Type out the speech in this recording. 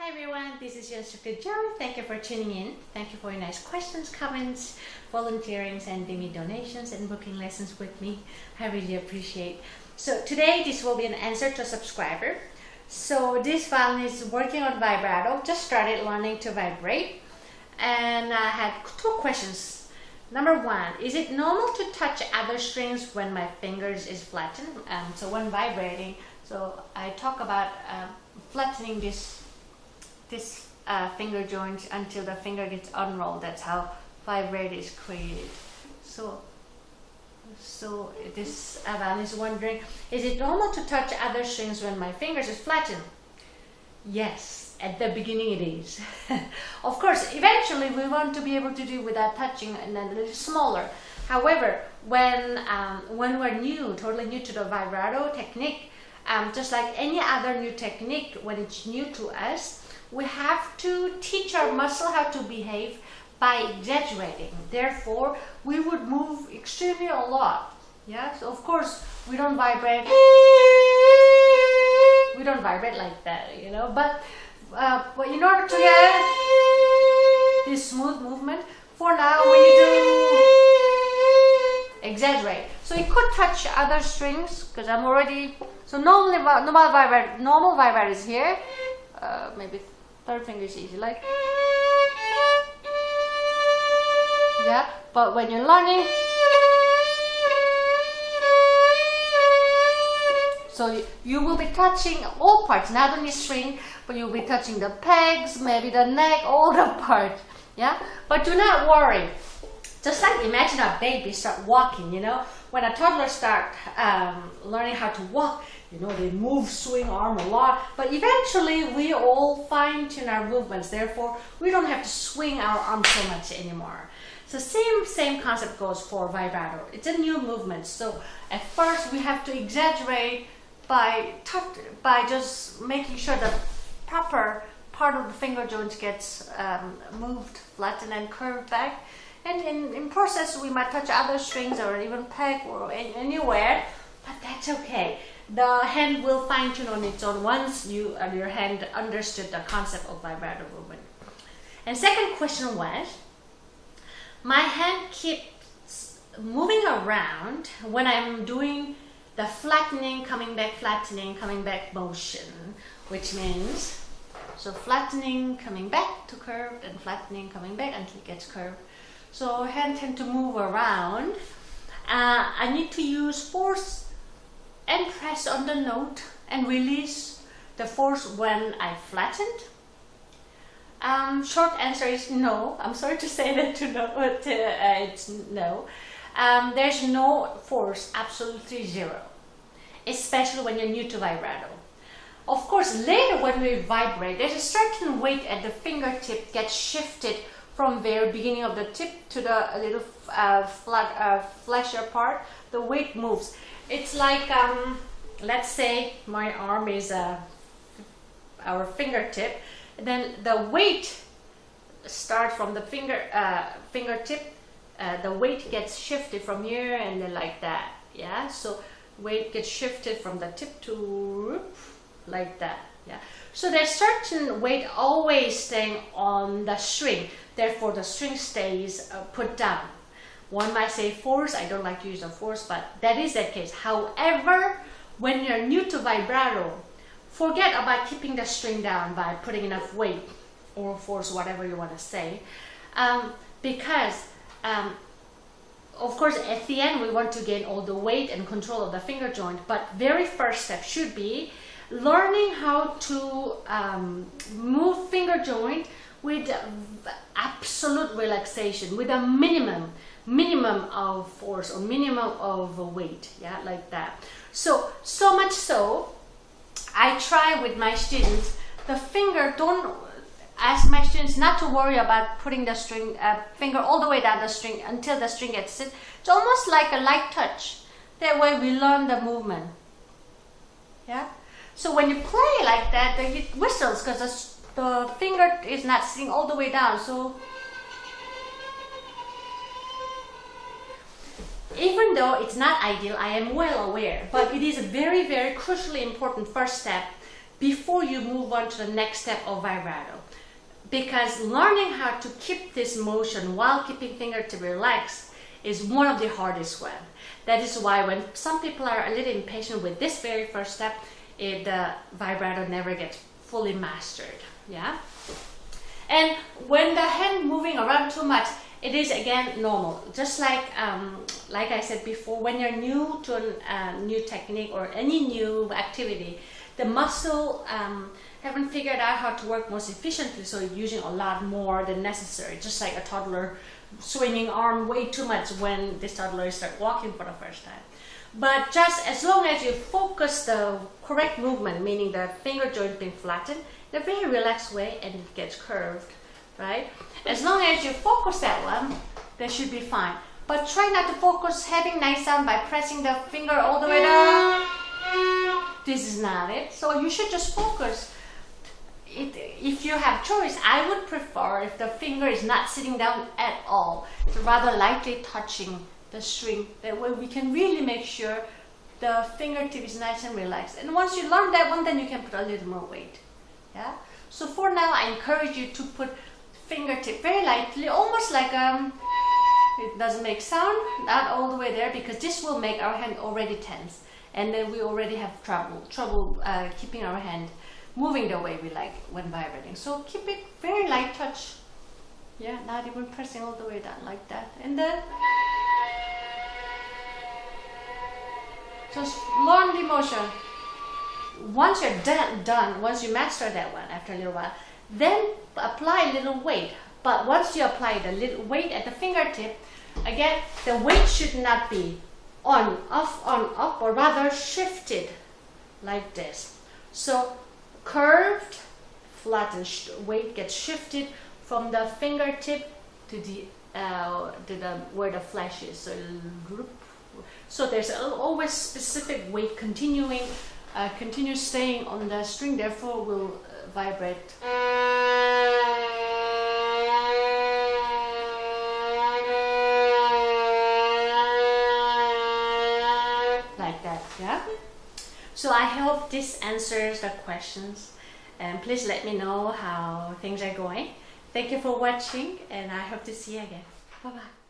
Hi everyone, this is your instructor Joe. Thank you for tuning in. Thank you for your nice questions, comments, volunteering, sending me donations and booking lessons with me. I really appreciate. So today this will be an answer to a subscriber. So this violin is working on vibrato, just started learning to vibrate, and I had two questions. Number one, is it normal to touch other strings when my fingers is flattened? So when vibrating, so I talk about flattening this finger joint until the finger gets unrolled. That's how vibrate is created. So this Avan is wondering, is it normal to touch other strings when my fingers is flattened? Yes, at the beginning it is. Of course, eventually we want to be able to do without touching and then a little smaller. However, when we're totally new to the vibrato technique, just like any other new technique, when it's new to us, we have to teach our muscle how to behave by exaggerating. Therefore, we would move extremely a lot. Yeah, so of course we don't vibrate like that, you know. But in order to get this smooth movement, for now we need to exaggerate. So you could touch other strings because I'm already. So normal vibrate is here. Maybe third finger is easy, like, yeah, but when you're learning, so you will be touching all parts, not only string, but you'll be touching the pegs, maybe the neck, all the parts, yeah, but do not worry. Just like imagine a baby start walking, you know, when a toddler start learning how to walk, you know, they move, swing arm a lot, but eventually we all fine-tune our movements. Therefore, we don't have to swing our arms so much anymore. So same concept goes for vibrato. It's a new movement. So at first we have to exaggerate by just making sure the proper part of the finger joint gets moved, flattened, and curved back. And in process, we might touch other strings or even peg or anywhere, but that's okay. The hand will fine-tune on its own once your hand understood the concept of vibrato movement. And second question was, my hand keeps moving around when I'm doing the flattening, coming back motion, which means, so flattening, coming back to curved, and flattening, coming back until it gets curved. So hand tend to move around. I need to use force and press on the note and release the force when I flattened. Short answer is no. I'm sorry to say that it's no. There's no force, absolutely zero, especially when you're new to vibrato. Of course, later when we vibrate, there's a certain weight at the fingertip gets shifted from very beginning of the tip to the little flasher part. The weight moves. It's like, let's say my arm is our fingertip, then the weight starts from the fingertip, the weight gets shifted from here and then like that, yeah, so weight gets shifted from the tip to like that, yeah. So there's certain weight always staying on the string, therefore the string stays put down. One might say force, I don't like to use a force, but that is the case. However, when you're new to vibrato, forget about keeping the string down by putting enough weight or force, whatever you want to say, because of course at the end we want to gain all the weight and control of the finger joint, but very first step should be learning how to move finger joint with absolute relaxation, with a minimum of force or minimum of weight, yeah, like that. So much so, I try with my students, don't ask my students not to worry about putting the string, finger all the way down the string until the string gets sit. It's almost like a light touch. That way we learn the movement, yeah. So when you play like that, it whistles because the finger is not sitting all the way down. So even though it's not ideal, I am well aware, but it is a very, very crucially important first step before you move on to the next step of vibrato. Because learning how to keep this motion while keeping fingertip relaxed is one of the hardest one. That is why when some people are a little impatient with this very first step, the vibrato never gets fully mastered. Yeah. And when the hand moving around too much, it is again normal. Just like I said before, when you're new to a new technique or any new activity, the muscle haven't figured out how to work most efficiently, so you're using a lot more than necessary. Just like a toddler swinging arm way too much when this toddler starts walking for the first time. But just as long as you focus the correct movement, meaning the finger joint being flattened in a very relaxed way and it gets curved, right? As long as you focus that one, that should be fine. But try not to focus having nice sound by pressing the finger all the way down. This is not it. So you should just focus. If you have choice, I would prefer if the finger is not sitting down at all, it's rather lightly touching the string. That way we can really make sure the fingertip is nice and relaxed. And once you learn that one, then you can put a little more weight. Yeah. So for now, I encourage you to put fingertip very lightly, almost like it doesn't make sound, not all the way there, because this will make our hand already tense, and then we already have trouble keeping our hand moving the way we like when vibrating. So keep it very light touch. Yeah, not even pressing all the way down like that. And then just learn the motion. Once you're done, once you master that one after a little while, then apply a little weight. But once you apply the little weight at the fingertip, again, the weight should not be on, up, or rather shifted like this. So curved, flattened weight gets shifted from the fingertip to the where the flesh is. So there's always specific weight continue staying on the string, therefore will vibrate like that. Yeah. So I hope this answers the questions, and please let me know how things are going. Thank you for watching, and I hope to see you again. Bye bye.